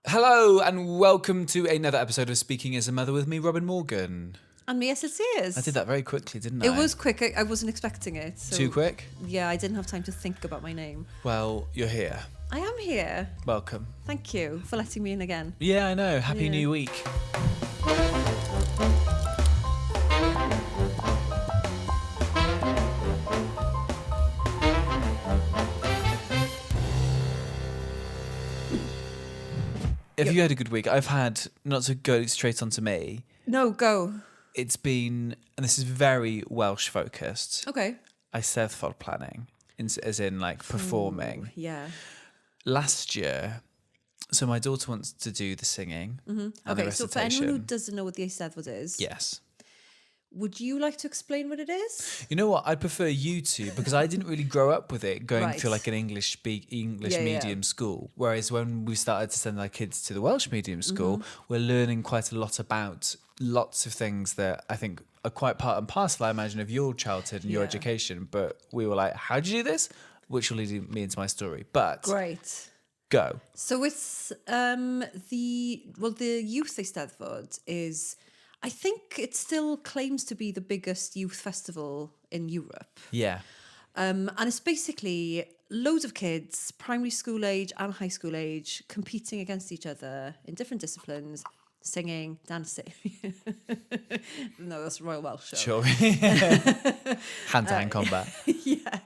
Hello and welcome to another episode of Speaking as a Mother with me, Robin Morgan. And me, Esyllt Sears. I did that very quickly, didn't I? It was quick. I wasn't expecting it. So, Too quick? Yeah, I didn't have time to think about my name. Well, you're here. I am here. Welcome. Thank you for letting me in again. Yeah, I know. Happy Yeah. New Week. Have you had a good week? I've had, not to go straight onto me, No, go. it's been, and this is very Welsh focused, Okay. Eisteddfod planning, as in like performing. Yeah. Last year, so my daughter wants to do the singing and the Okay, so for anyone who recitation. doesn't know what the Eisteddfod is, Yes. would you like to explain what it is? You know what? I prefer you to because I didn't really grow up with it going Right. to like an English Yeah. medium school. Whereas when we started to send our kids to the Welsh medium school, we're learning quite a lot about lots of things that I think are quite part and parcel, I imagine, of your childhood and your Yeah. education. But we were like, how do you do this? Which will lead me into my story. But Great. go. So it's the youth Eisteddfod is, I think it still claims to be the biggest youth festival in Europe. Yeah. And it's basically loads of kids, primary school age and high school age, competing against each other in different disciplines, singing, dancing. No, that's Royal Welsh show. Sure. Hand-to-hand combat. Yeah.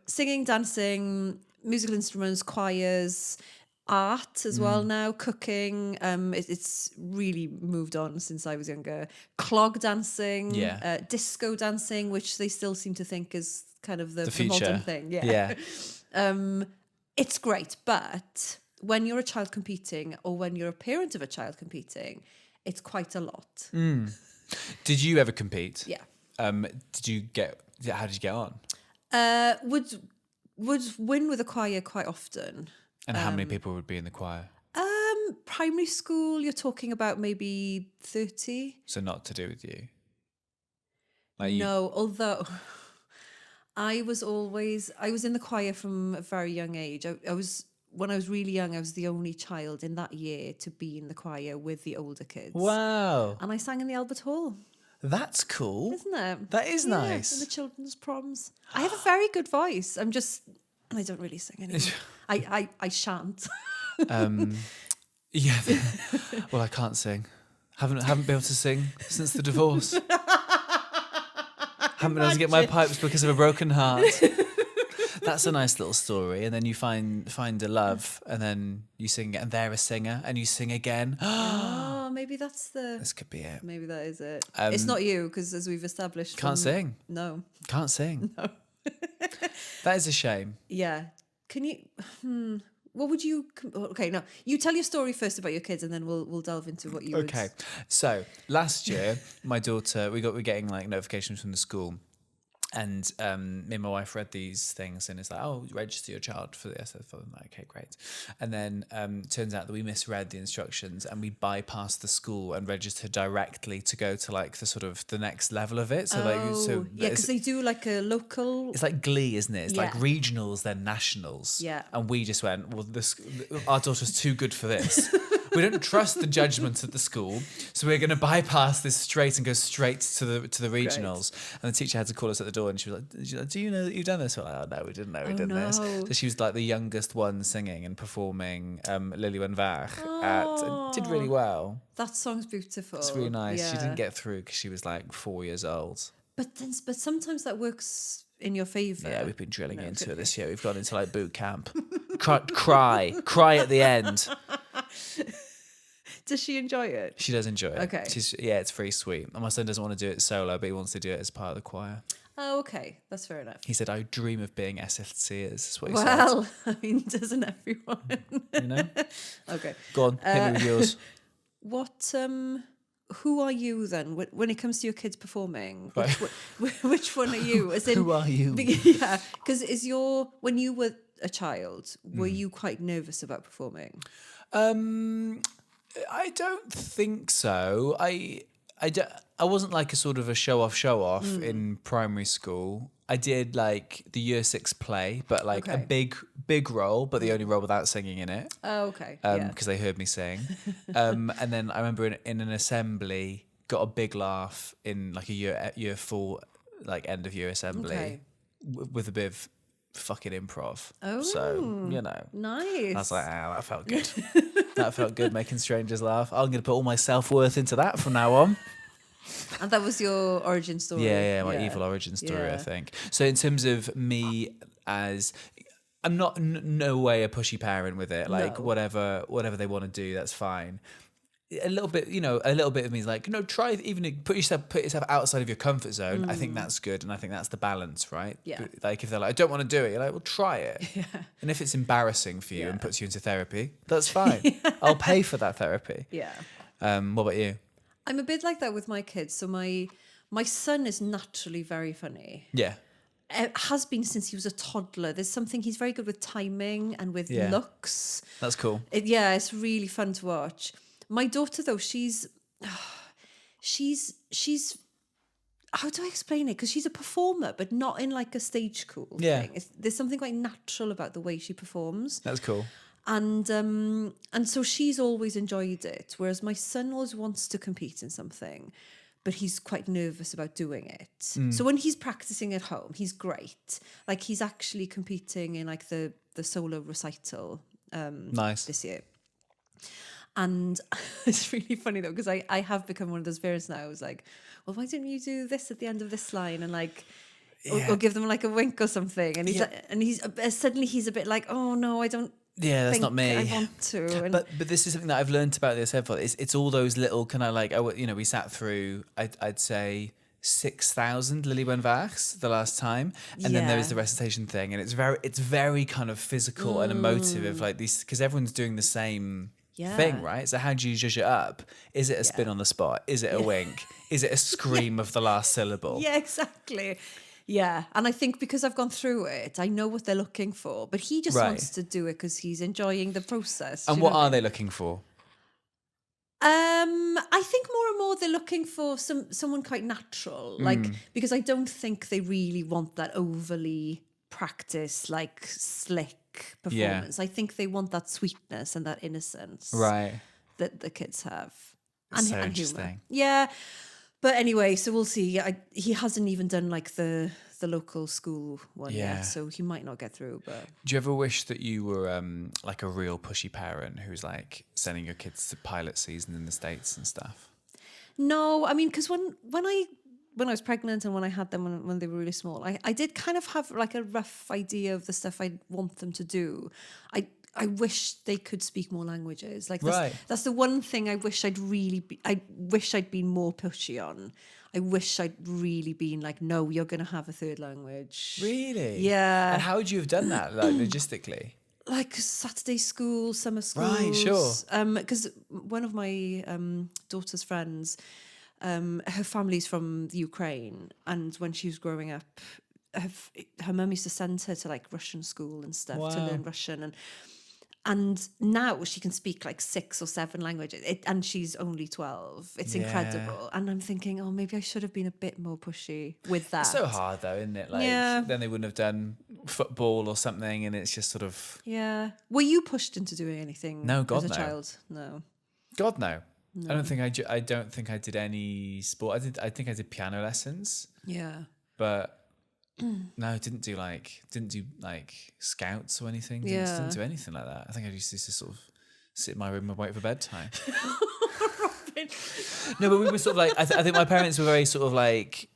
Singing, dancing, musical instruments, choirs, art as well now, cooking. It's really moved on since I was younger. Clog dancing, Yeah. disco dancing, which they still seem to think is kind of the future. modern thing. Yeah. It's great, but when you're a child competing or when you're a parent of a child competing, it's quite a lot. Did you ever compete? Yeah. How did you get on? Would win with a choir quite often. And how many people would be in the choir? Primary school, you're talking about maybe 30. So not to do with you. No, although I was in the choir from a very young age. When I was really young, I was the only child in that year to be in the choir with the older kids. Wow. And I sang in the Albert Hall, That's cool. isn't it? That is Yeah, nice. in the children's proms. I have a very good voice. I don't really sing anymore. I shan't. Yeah. Well, I can't sing. Haven't been able to sing since the divorce. Haven't been able to get my pipes because of a broken heart. That's a nice little story. And then you find a love, and then you sing again, and they're a singer, and you sing again. Oh, maybe that's This could be it. maybe that is it. It's not you, because as we've established, Can't sing. No. Can't sing. No. That is a shame. Yeah. Can you? What would you? Okay, no. You tell your story first about your kids, and then we'll delve into what you. Okay, so last year, my daughter, we're getting like notifications from the school, and me and my wife read these things, and it's like, oh, register your child for the SFL. I'm like, okay, great. And then turns out that we misread the instructions, and we bypassed the school and registered directly to go to like the next level of it. So Yeah, because they do like a local. it's like Glee, isn't it? It's like Yeah. regionals, then nationals. Yeah. And we just went, well, our daughter's too good for this. We don't trust the judgment of the school, so we're going to bypass this straight and go straight to the regionals. And the teacher had to call us at the door, and she was like, "Do you know that you've done this?" We're like, "Oh no, we didn't know we did this." no. So she was like the youngest one singing and performing Lily Van Vach and did really well. That song's beautiful. It's really nice. She Yeah. didn't get through because she was like 4 years old. But sometimes that works in your favour. Yeah, we've been drilling into it this year. We've gone into like boot camp. Cry at the end. Does she enjoy it? She does enjoy it. Okay. It's very sweet. And my son doesn't want to do it solo, but he wants to do it as part of the choir. Oh, okay. That's fair enough. He said, "I dream of being Esyllt Sears." That's what he said. Well, I mean, doesn't everyone? You know? Okay. Go on, hit me with yours. What? Who are you then when it comes to your kids performing? Right. Which one are you? As in, Who are you? Yeah, because when you were a child, were you quite nervous about performing? I don't think so. I wasn't like a sort of a show off in primary school. I did like the year 6 play, but like a Okay. big role, but the only role without singing in it. Oh, okay. Yeah. Because they heard me sing. And then I remember in an assembly, got a big laugh in like a year 4, like end of year assembly, Okay. with a bit of fucking improv. Oh, So, you know, I was like, nice. that felt good. That felt good, making strangers laugh. I'm going to put all my self-worth into that from now on. And that was your origin story. Yeah, my evil origin story, I Yeah. think. So in terms of me as, I'm not no way a pushy parent with it. Like No. whatever they want to do, that's fine. A little bit, a little bit of me is like, try even put yourself outside of your comfort zone. I think that's good, and I think that's the balance, right? Yeah. But, like if they're like, I don't want to do it, you're like, well, try it. And if it's embarrassing for you and Yeah. puts you into therapy, that's fine. I'll pay for that therapy. Yeah. What about you? I'm a bit like that with my kids. So my son is naturally very funny. Yeah, Has been since he was a toddler. There's something he's very good with timing and with Yeah. looks. that's cool. It's really fun to watch. My daughter though, she's how do I explain it? Because she's a performer, but not in like a stage school Yeah. thing. There's something quite natural about the way she performs. That's cool. And so she's always enjoyed it, whereas my son always wants to compete in something, but he's quite nervous about doing it. So when he's practicing at home, he's great. Like he's actually competing in like the solo recital Nice. this year. And it's really funny though, because I have become one of those parents now. I was like, well, why don't you do this at the end of this line and like, Yeah. or give them like a wink or something? And he's suddenly he's a bit like, oh no, I don't. Yeah, that's think not me. I want to. And But this is something that I've learned about this episode. It's all those little kind of like, we sat through, I'd say 6,000 Lily Vachs the last time, and then there was Yeah. the recitation thing, and it's very kind of physical and emotive of like these, because everyone's doing the same thing, Yeah. right? So how do you judge it up? Is it a spin Yeah. on the spot? Is it a wink? Is it a scream of the last syllable? yeah, exactly. Yeah, and I think because I've gone through it, I know what they're looking for. But he just Right. wants to do it because he's enjoying the process. And what are they looking for? I think more and more they're looking for someone quite natural, like because I don't think they really want that overly practiced, like slick performance. I think they want that sweetness and that innocence Right. that the kids have. So And humor. interesting. Yeah. But anyway, so we'll see. He hasn't even done like the local school one Yeah. yet, so he might not get through. But Do you ever wish that you were like a real pushy parent who's like sending your kids to pilot season in the States and stuff? no, I mean, because when I was pregnant and when I had them when they were really small, I did kind of have like a rough idea of the stuff I'd want them to do. I wish they could speak more languages. Like Right. that's the one thing I wish I wish I'd been more pushy on. I wish I'd really been like, no, you're going to have a third language. Really? Yeah. And how would you have done that, like logistically? Like Saturday school, summer schools. Right, sure. Because one of my daughter's friends, her family's from the Ukraine, and when she was growing up, her mum used to send her to like Russian school and stuff to Wow. learn Russian, and now she can speak like 6 or 7 languages, and she's only 12. It's Yeah. incredible, and I'm thinking, oh, maybe I should have been a bit more pushy with that. It's so hard though, isn't it? Like Yeah. then they wouldn't have done football or something, and it's just sort of Yeah. Were you pushed into doing anything No, God, as a no. child? No. God no. I don't think I don't think I did any sport. I think I did piano lessons, Yeah. but no, didn't do like scouts or anything. Didn't do anything like that. I think I used to sort of sit in my room and wait for bedtime. No, but we were sort of like I think my parents were very sort of like,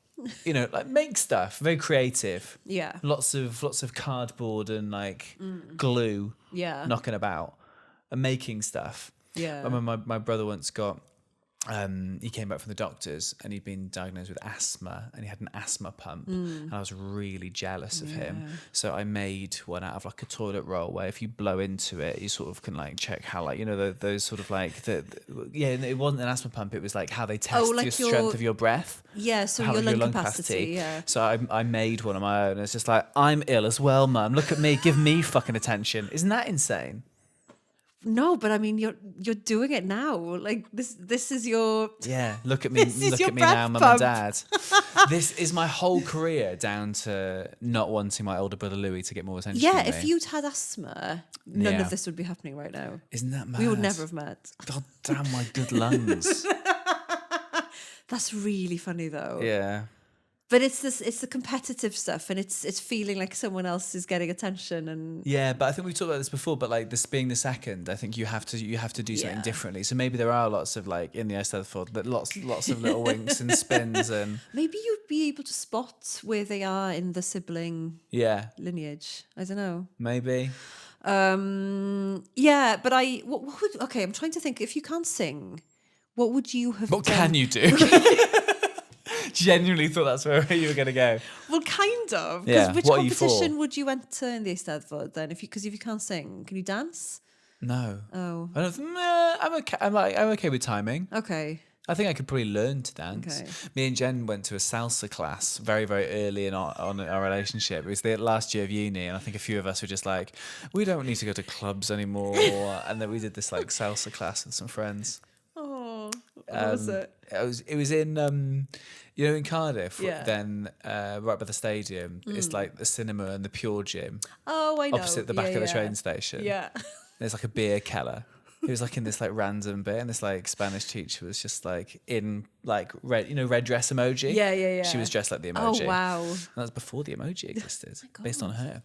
like make stuff, very creative. Yeah. Lots of cardboard and like glue Yeah. knocking about and making stuff. Yeah. I remember my brother once got, he came back from the doctors and he'd been diagnosed with asthma and he had an asthma pump and I was really jealous of him. So I made one out of like a toilet roll where if you blow into it, you sort of can like check how like, those sort of like, it wasn't an asthma pump. It was like how they test like your strength of your breath. Yeah, so How your your lung capacity. Yeah. So I made one of my own. It's just like, I'm ill as well, mum. Look at me. Give me fucking attention. Isn't that insane? No, but I mean, you're doing it now. Like this is your Yeah, look at me, This is look your at me now, breath mum and dad. This is my whole career down to not wanting my older brother Louis to get more attention. yeah. than If me. you'd had asthma, none Yeah. of this would be happening right now. Isn't that mad? We would never have met. God damn my good lungs. That's really funny though. Yeah. But it's the competitive stuff, and it's feeling like someone else is getting attention, and Yeah, but I think we've talked about this before. But like this being the second, I think you have to do something Yeah. differently. So maybe there are lots of like in the Eisteddfod, but lots of little winks and spins and maybe you'd be able to spot where they are in the sibling yeah, lineage. I don't know. maybe. Yeah, but what would okay? I'm trying to think. If you can't sing, what would you have? What done? can you do? Genuinely thought that's where you were going to go. Well, kind of. Yeah, Which what are you for? competition would you enter in the Eisteddfod then? If you can't sing, can you dance? No. Oh, I don't. I'm okay. I'm okay with timing. okay. I think I could probably learn to dance. Okay. Me and Jen went to a salsa class very, very early in our relationship. It was the last year of uni, and I think a few of us were just like, we don't need to go to clubs anymore. And then we did this like salsa class with some friends. Oh, what was it? It was in in Cardiff. Yeah. Then right by the stadium, it's like the cinema and the Pure Gym Oh, I know. opposite the back Yeah, of the yeah. train station. Yeah. There's like a beer keller. It was like in this like random bit, and this like Spanish teacher was just like in like red dress emoji. Yeah, yeah, yeah. She was dressed like the Oh, emoji. wow. And that was before the emoji existed, God. based on her.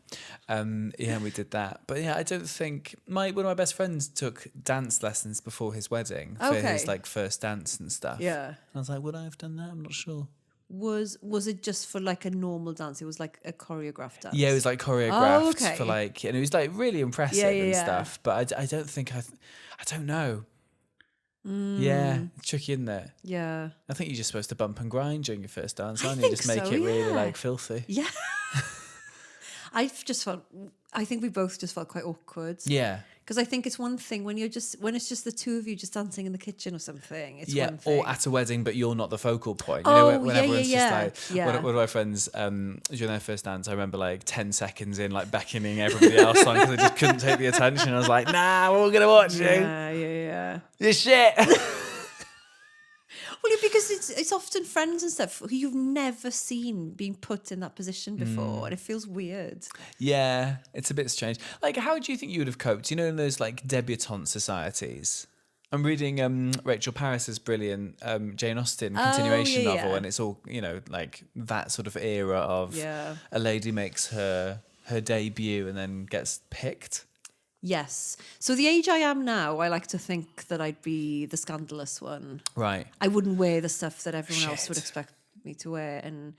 Yeah, we did that. But yeah, I don't think one of my best friends took dance lessons before his wedding for Okay. his like first dance and stuff. Yeah. And I was like, would I have done that? I'm not sure. Was it just for like a normal dance? It was like a choreographed dance. Yeah, it was like choreographed Oh, okay. for like, and it was like really impressive Yeah, yeah, and yeah. stuff. But I don't think I don't know. Yeah, it's tricky, isn't it? Yeah. I think you're just supposed to bump and grind during your first dance, I aren't you? think Just make so, it really yeah. like filthy. Yeah. I think we both just felt quite awkward. Yeah. Because I think it's one thing when it's just the two of you just dancing in the kitchen or something. It's Yeah, one thing. or at a wedding, but you're not the focal point. Oh, when yeah, everyone's yeah, just yeah. like, one of my friends, during their first dance, I remember like 10 seconds in, like beckoning everybody else on because I just couldn't take the attention. I was like, nah, we're all going to watch you. Yeah. You're shit. Well, yeah, because it's often friends and stuff who you've never seen being put in that position before, and it feels weird. Yeah, it's a bit strange. Like, how do you think you would have coped? You know, in those like debutante societies? I'm reading Rachel Parris's brilliant Jane Austen continuation yeah, novel, yeah. and it's all, like that sort of era of Yeah. a lady makes her debut and then gets picked. Yes. So the age I am now, I like to think that I'd be the scandalous one. Right. I wouldn't wear the stuff that everyone else would Shit. expect me to wear, and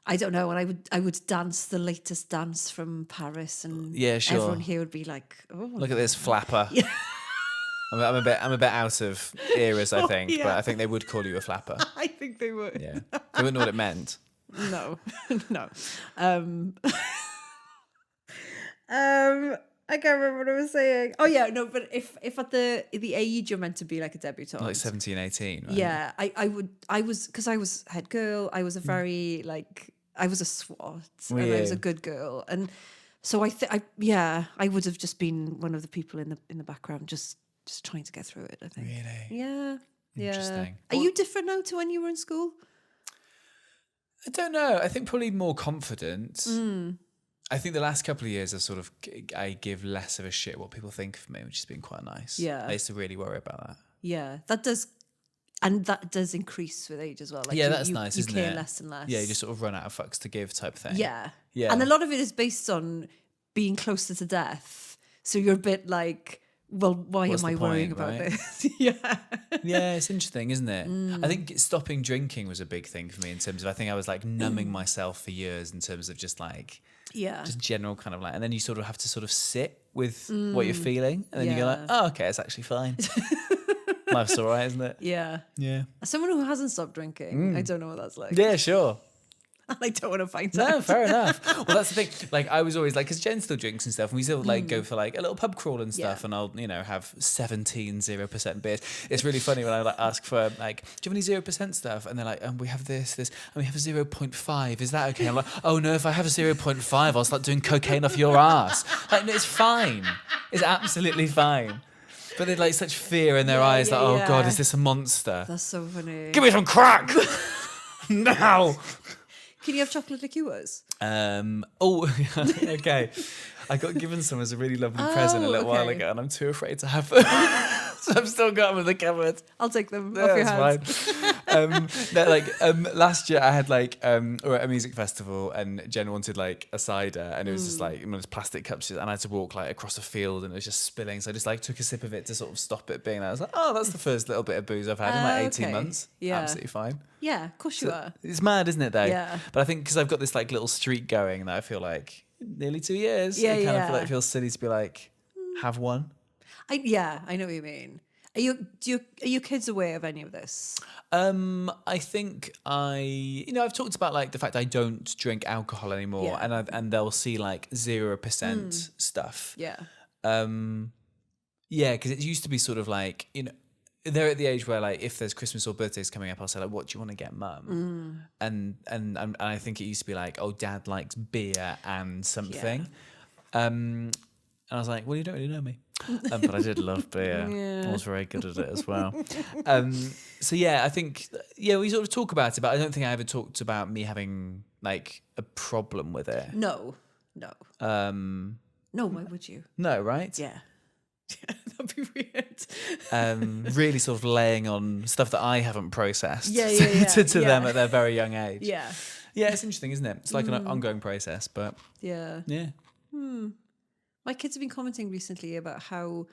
I don't know. And I would dance the latest dance from Paris, and Yeah, sure. everyone here would be like, "Oh, Look at this flapper. I'm a bit out of eras, I think, yeah. but I think they would call you a flapper. I think they would." Yeah. They wouldn't know what it meant. No, no. I can't remember what I was saying. Oh yeah, no. But if at the age you're meant to be like a debutante, Like 17, 18, right? yeah, I was because I was head girl. I was a very I was a swot, and I was a Yeah. good girl, and so I would have just been one of the people in the background, just trying to get through it. I think. Really? Yeah. Yeah. Interesting. Are you different now to when you were in school? I don't know. I think probably more confident. I think the last couple of years I give less of a shit what people think of me, which has been quite nice. Yeah. I used to really worry about that. Yeah, that does, and that does increase with age as well. Like Yeah, that's nice, you isn't care it? less and less. Yeah, you just sort of run out of fucks to give type thing. Yeah. Yeah. And a lot of it is based on being closer to death. So you're a bit like, well, why What's am I the worrying point, about right? this? Yeah. Yeah, it's interesting, isn't it? I think stopping drinking was a big thing for me in terms of, I think I was like numbing myself for years in terms of just like, Yeah. just general kind of like, and then you sort of have to sort of sit with what you're feeling, and then you go like, Yeah. oh, okay, it's actually fine. Life's all right, isn't it? Yeah. Yeah. As someone who hasn't stopped drinking, I don't know what that's like. Yeah, sure. And I don't want to find No, out. fair enough. Well, that's the thing. Like, I was always like, because Jen still drinks and stuff, and we still like go for like a little pub crawl and stuff, Yeah. and I'll, have 17 0% beers. It's really funny when I like ask for like, do you have any 0% stuff? And they're like, we have this, and we have a 0.5. Is that okay? I'm like, oh no, if I have a 0.5, I'll start doing cocaine off your ass. Like, no, it's fine. It's absolutely fine. But they're like such fear in their eyes, like, oh God, is this a monster? That's so funny. Give me some crack now. Can you have chocolate liqueurs? Okay. I got given some as a really lovely present a little while ago, and I'm too afraid to have them. So I've still got them in the cupboard. I'll take them off your hands. Last year I had we're at a music festival, and Jen wanted like a cider, and it was just like in those plastic cups, and I had to walk like across a field, and it was just spilling. So I just like took a sip of it to sort of stop it being. I was like, oh, that's the first little bit of booze I've had in like 18 months. Yeah, absolutely fine. Yeah, of course you are. It's mad, isn't it? Though. Yeah. But I think because I've got this like little streak going, that I feel like nearly 2 years. Yeah, I kind of feel like it feels silly to be like have one. I know what you mean. Are your kids aware of any of this? I think I've talked about like the fact I don't drink alcohol anymore, and they'll see like 0% stuff. Yeah. Because it used to be sort of like, they're at the age where like if there's Christmas or birthdays coming up, I'll say like, what do you want to get mum? And I think it used to be like, oh, dad likes beer and something. And I was like, well, you don't really know me. But I did love beer. I was very good at it as well. I think, we sort of talk about it, but I don't think I ever talked about me having like a problem with it. No. No, why would you? No, right? Yeah. That'd be weird. Really sort of laying on stuff that I haven't processed to them at their very young age. Yeah. Yeah, it's interesting, isn't it? It's like an ongoing process, but... Yeah. Yeah. My kids have been commenting recently about how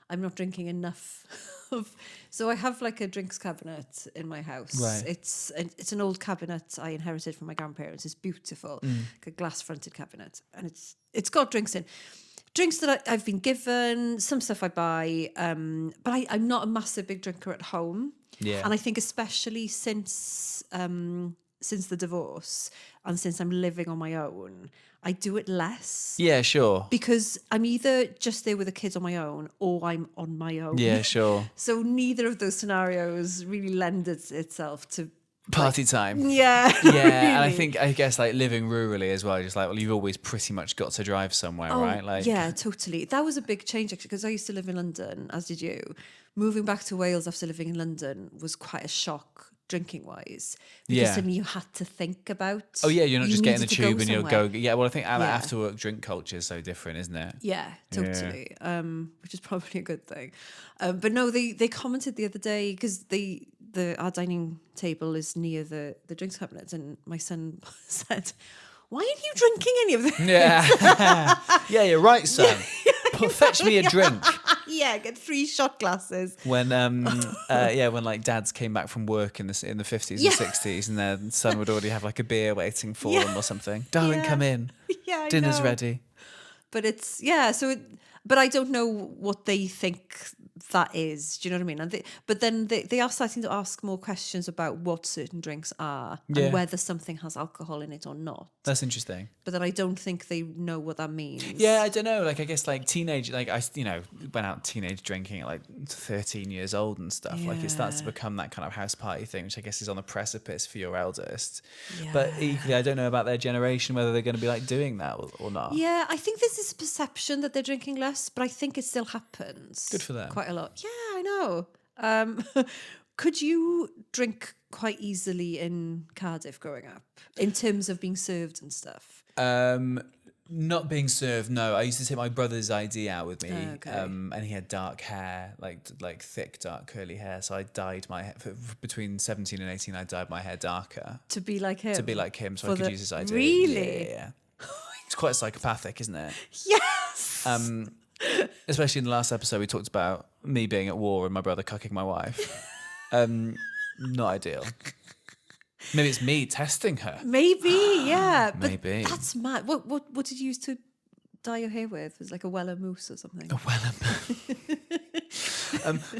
I'm not drinking enough of... So I have like a drinks cabinet in my house. Right. It's an old cabinet I inherited from my grandparents. It's beautiful, like a glass-fronted cabinet. And it's got drinks in. Drinks that I've been given, some stuff I buy, but I'm not a massive big drinker at home. Yeah. And I think especially since the divorce and since I'm living on my own, I do it less. Yeah, sure. Because I'm either just there with the kids on my own or I'm on my own. Yeah, sure. So neither of those scenarios really lend itself to party time. Yeah. Yeah, really. And I guess like living rurally as well, just like, well, you've always pretty much got to drive somewhere, right? Like, yeah, totally. That was a big change actually, because I used to live in London, as did you. Moving back to Wales after living in London was quite a shock drinking wise, because suddenly you had to think about. Oh yeah, you're not just getting the tube and you'll go. somewhere. Yeah, well, I think after work drink culture is so different, isn't it? Yeah, totally. Which is probably a good thing. But no, they commented the other day because our dining table is near the drinks cabinet, and my son said, "Why aren't you drinking any of this?" Yeah, yeah, you're right, son. Fetch me a drink. Yeah, get 3 shot glasses. When when like dads came back from work in the 50s and 60s, and their son would already have like a beer waiting for them or something. Darling, come in. Yeah, I dinner's know. ready. But it's but I don't know what they think that is. Do you know what I mean? But then they are starting to ask more questions about what certain drinks are and whether something has alcohol in it or not. That's interesting. But then I don't think they know what that means. Yeah, I don't know. Like, I guess like teenage, like I, went out teenage drinking at like 13 years old and stuff. Like it starts to become that kind of house party thing, which I guess is on the precipice for your eldest. Yeah. But equally, I don't know about their generation, whether they're going to be like doing that or not. Yeah, I think there's this perception that they're drinking less, but I think it still happens. Good for them. Quite a lot. Yeah, I know. Could you drink quite easily in Cardiff growing up, in terms of being served and stuff? Not being served, no. I used to take my brother's ID out with me, okay. And he had dark hair, like thick, dark, curly hair. So I dyed my hair between 17 and 18. I dyed my hair darker to be like him. So I could use his ID. Really? Yeah. It's quite psychopathic, isn't it? Yes. Especially in the last episode, we talked about me being at war and my brother cucking my wife. Not ideal. Maybe it's me testing her. Maybe, yeah. Maybe. But that's mad. What did you use to dye your hair with? It was like a Weller mousse or something. A Weller mousse.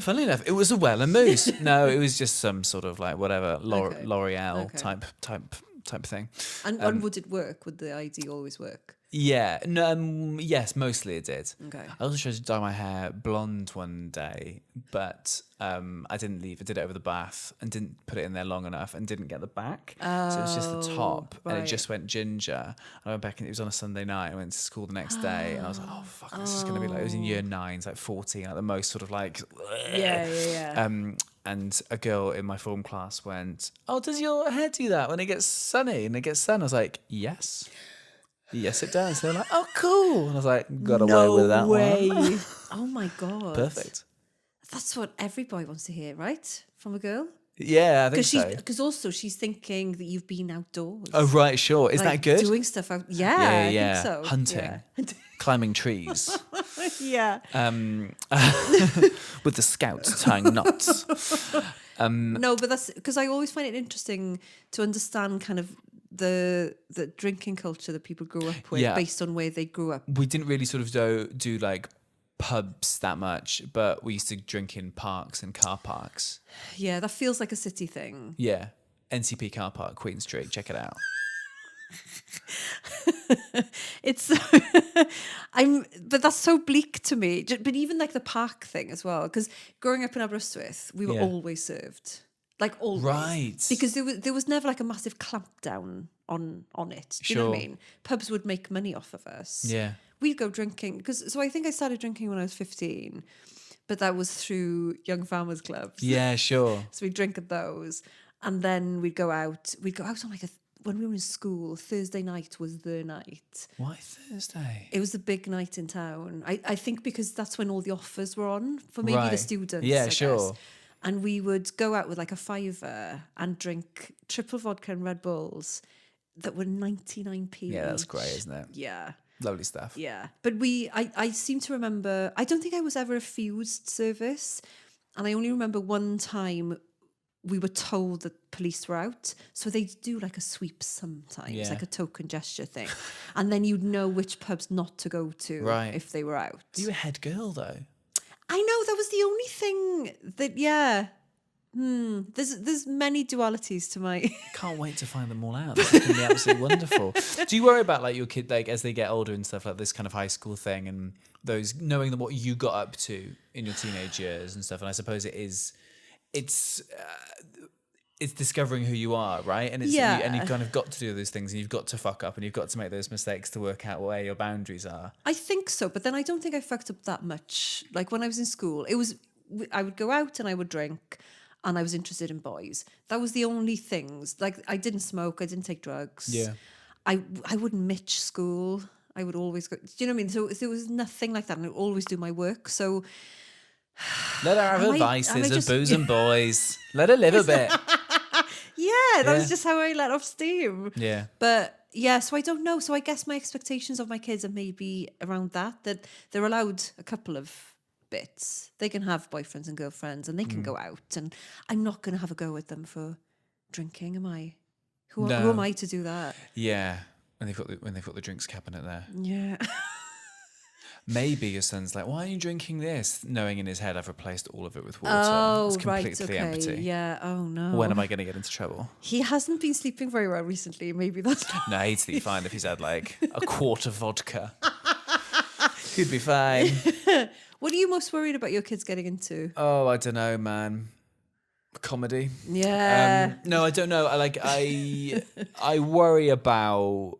Funnily enough, it was a Weller mousse. No, it was just some sort of like whatever L'Oreal type thing. And would it work? Would the ID always work? Yeah. No, yes, mostly it did. Okay. I also tried to dye my hair blonde one day, but I didn't leave. I did it over the bath and didn't put it in there long enough and didn't get the back. So it was just the top and it right. just went ginger. I went back and it was on a Sunday night. I went to school the next day and I was like, oh, fuck, this is going to be like, it was in year 9, it's like 14, like the most sort of like... Yeah. And a girl in my form class went, oh, does your hair do that when it gets sunny and it gets sun? I was like, yes. Yes, it does. They were like, oh, cool. And I was like, got away with that one. Oh my God. Perfect. That's what every boy wants to hear, right? From a girl? Yeah, I think so. Because also she's thinking that you've been outdoors. Oh, right, sure. Is like, that good? Doing stuff out. Yeah, Yeah. I think so. Hunting. Yeah. Climbing trees. Yeah. With the scouts tying knots. No, but that's because I always find it interesting to understand kind of the drinking culture that people grew up with based on where they grew up. We didn't really sort of do like pubs that much, but we used to drink in parks and car parks. Yeah, that feels like a city thing. Yeah. NCP car park, Queen Street. Check it out. It's but that's so bleak to me. But even like the park thing as well, because growing up in Aberystwyth, we were always served, like always, right? Because there was never like a massive clampdown on it. Do you know what I mean? Pubs would make money off of us. Yeah, we'd go drinking so I think I started drinking when I was 15, but that was through Young Farmers Clubs. Yeah, sure. So we'd drink at those, and then we'd go out on like when we were in school, Thursday night was the night. Why Thursday? It was the big night in town. I think because that's when all the offers were on for maybe the students. Yeah, I sure. guess. And we would go out with like a £5 and drink triple vodka and Red Bulls that were 99p. Yeah, that's great, isn't it? Yeah. Lovely stuff. Yeah. But I seem to remember, I don't think I was ever a fused service. And I only remember one time we were told that police were out. So they'd do like a sweep sometimes, like a token gesture thing. And then you'd know which pubs not to go to if they were out. You were a head girl, though. I know, that was the only thing that, there's many dualities to my... Can't wait to find them all out. This is going to be absolutely wonderful. Do you worry about like your kid, like as they get older and stuff, like this kind of high school thing and those, knowing what you got up to in your teenage years and stuff? And I suppose it's discovering who you are, right? And and you've kind of got to do those things, and you've got to fuck up, and you've got to make those mistakes to work out where your boundaries are. I think so, but then I don't think I fucked up that much. Like when I was in school, I would go out and I would drink, and I was interested in boys. That was the only things. Like I didn't smoke, I didn't take drugs. Yeah, I wouldn't mitch school. I would always go. Do you know what I mean? So there was nothing like that, and I would always do my work. So let her have her vices of booze and boys. Let her live a bit. Yeah, that was just how I let off steam. Yeah. But yeah, so I don't know. So I guess my expectations of my kids are maybe around that they're allowed a couple of bits. They can have boyfriends and girlfriends and they can go out, and I'm not going to have a go with them for drinking, am I? Who am I to do that? Yeah. When they've got the drinks cabinet there. Yeah. Maybe your son's like, why are you drinking this? Knowing in his head, I've replaced all of it with water. Oh, it's completely empty. Yeah. Oh, no. When am I going to get into trouble? He hasn't been sleeping very well recently. Maybe that's... No, he'd sleep fine if he's had like a quart of vodka. He'd be fine. What are you most worried about your kids getting into? Oh, I don't know, man. Comedy. Yeah. No, I don't know. I worry about...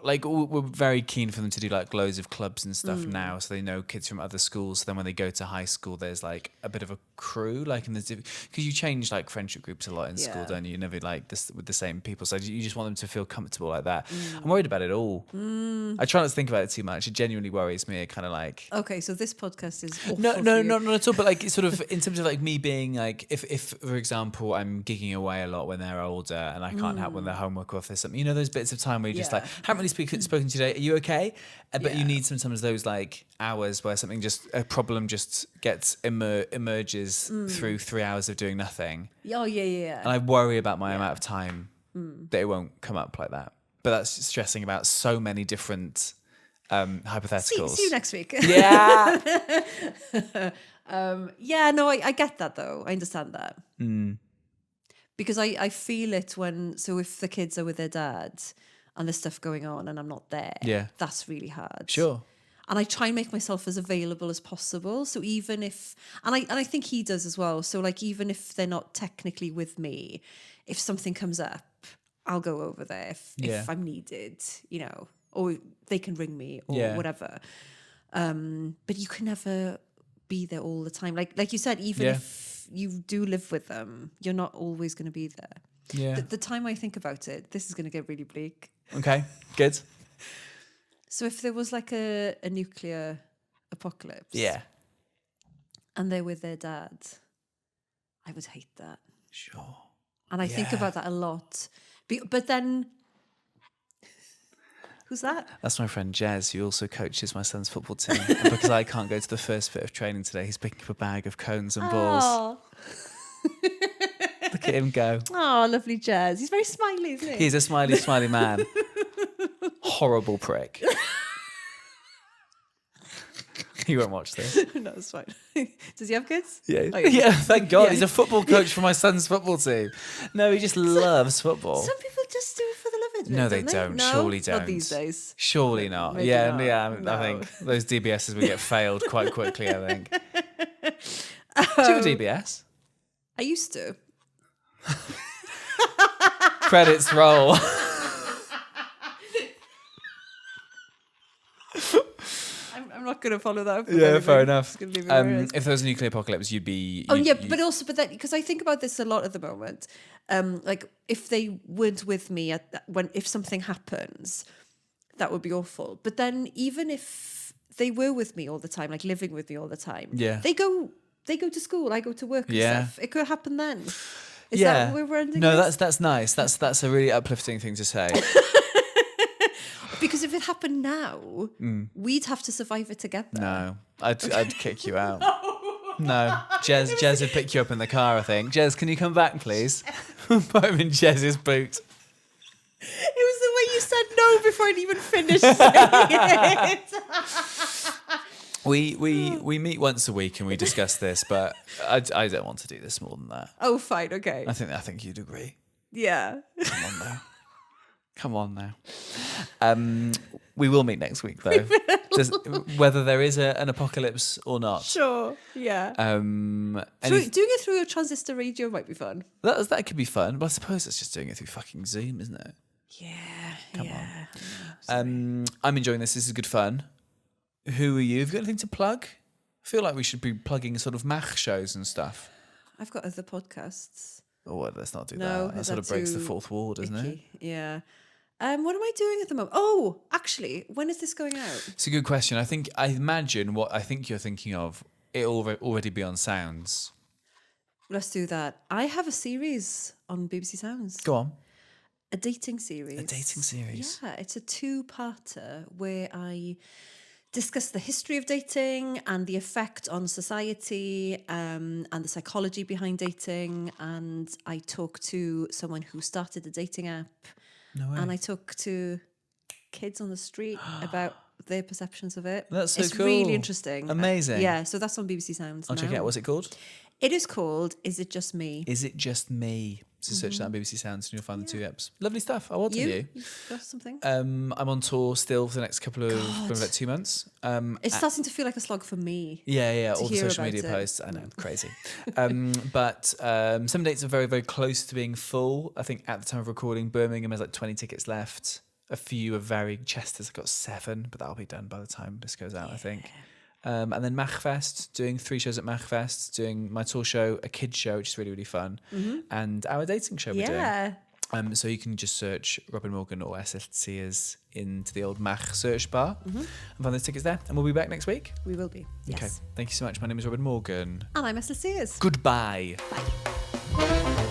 Like, we're very keen for them to do like loads of clubs and stuff now, so they know kids from other schools. So then when they go to high school, there's like a bit of a crew, like in the because you change like friendship groups a lot in school, don't you? You never like this with the same people, so you just want them to feel comfortable like that. I'm worried about it all. I try not to think about it too much. It genuinely worries me. It kind of like okay, so this podcast is not at all. But like sort of in terms of like me being like if for example I'm gigging away a lot when they're older and I can't help when their homework or if there's something, you know, those bits of time where you just like haven't really spoken today, are you okay? But you need sometimes those like hours where something a problem just gets emerges through 3 hours of doing nothing. Oh yeah. And I worry about my amount of time that it won't come up like that. But that's stressing about so many different hypotheticals. See you next week. Yeah. I get that though. I understand that. Because I feel it if the kids are with their dad and there's stuff going on and I'm not there, that's really hard. Sure. And I try and make myself as available as possible. So even if, and I think he does as well. So like, even if they're not technically with me, if something comes up, I'll go over there if I'm needed, you know, or they can ring me or whatever. But you can never be there all the time. Like you said, even if you do live with them, you're not always going to be there. Yeah. The time I think about it, this is going to get really bleak. Okay, good. So if there was like a nuclear apocalypse, and they're with their dad, I would hate that. Sure. And I think about that a lot. But then, who's that? That's my friend Jez, who also coaches my son's football team. And because I can't go to the first bit of training today, he's picking up a bag of cones and balls. Look at him go. Oh, lovely Jez. He's very smiley, isn't he? He's a smiley man. Horrible prick. He won't watch this. No, it's fine. Does he have kids? Yeah. Oh, yeah, thank God. He's a football coach for my son's football team. No, he just loves football. Some people just do it for the love of it. No, they don't. No? Surely don't. Not these days. Surely not. Maybe Yeah, not. yeah. No. I think those DBSs will get failed quite quickly, I think. Do you have a DBS? I used to. Credits roll. I'm not going to follow that up. Yeah, fair enough. Just gonna leave it where it is. If there was a nuclear apocalypse, you'd be... Oh yeah, but then because I think about this a lot at the moment, like if they weren't with me if something happens, that would be awful. But then even if they were with me all the time, like living with me all the time, they go to school, I go to work and stuff. It could happen then. Is that where we're ending? No, this? that's nice. That's a really uplifting thing to say. Because if it happened now, we'd have to survive it together. No, I'd kick you out. No, Jez would pick you up in the car, I think. Jez, can you come back, please? Put him in Jez's boot. It was the way you said no before I'd even finished saying it. We meet once a week and we discuss this, but I don't want to do this more than that. Oh, fine, okay. I think you'd agree. Yeah. Come on now. We will meet next week though. Whether there is an apocalypse or not. Sure. Yeah. Doing it through a transistor radio might be fun. That could be fun, but I suppose it's just doing it through fucking Zoom, isn't it? Yeah. Come on. I'm enjoying this. This is good fun. Who are you? Have you got anything to plug? I feel like we should be plugging sort of Mach shows and stuff. I've got other podcasts. Oh, well, let's not do No, that. That sort of breaks the fourth wall, doesn't it? Yeah. What am I doing at the moment? Oh, actually, when is this going out? It's a good question. I imagine what I think you're thinking of, it'll already be on Sounds. Let's do that. I have a series on BBC Sounds. Go on. A dating series. A dating series. Yeah, it's a 2-parter where I discuss the history of dating and the effect on society and the psychology behind dating. And I talk to someone who started a dating app. No way. And I talk to kids on the street about their perceptions of it. That's so it's cool. Really interesting. Amazing. Yeah, so that's on BBC Sounds I'll check it out. What's it called? It is called Is It Just Me? Is It Just Me? So search that on BBC Sounds and you'll find the 2 eps. Lovely stuff. I'll welcome you. You've got something? I'm on tour still for the next couple of about 2 months. It's starting to feel like a slog for me. Yeah. All the social hear media about it. posts. I know, crazy. But some dates are very, very close to being full. I think at the time of recording, Birmingham has like 20 tickets left. A few are very. Chester's got 7, but that'll be done by the time this goes out, I think. And then Machfest, doing 3 shows at Machfest, doing my tour show, a kids show, which is really, really fun, and our dating show we're doing. So you can just search Robin Morgan or Esyllt Sears into the old Mach search bar and find those tickets there. And we'll be back next week. We will be. Yes. Okay. Thank you so much. My name is Robin Morgan. And I'm Esyllt Sears. Goodbye. Bye.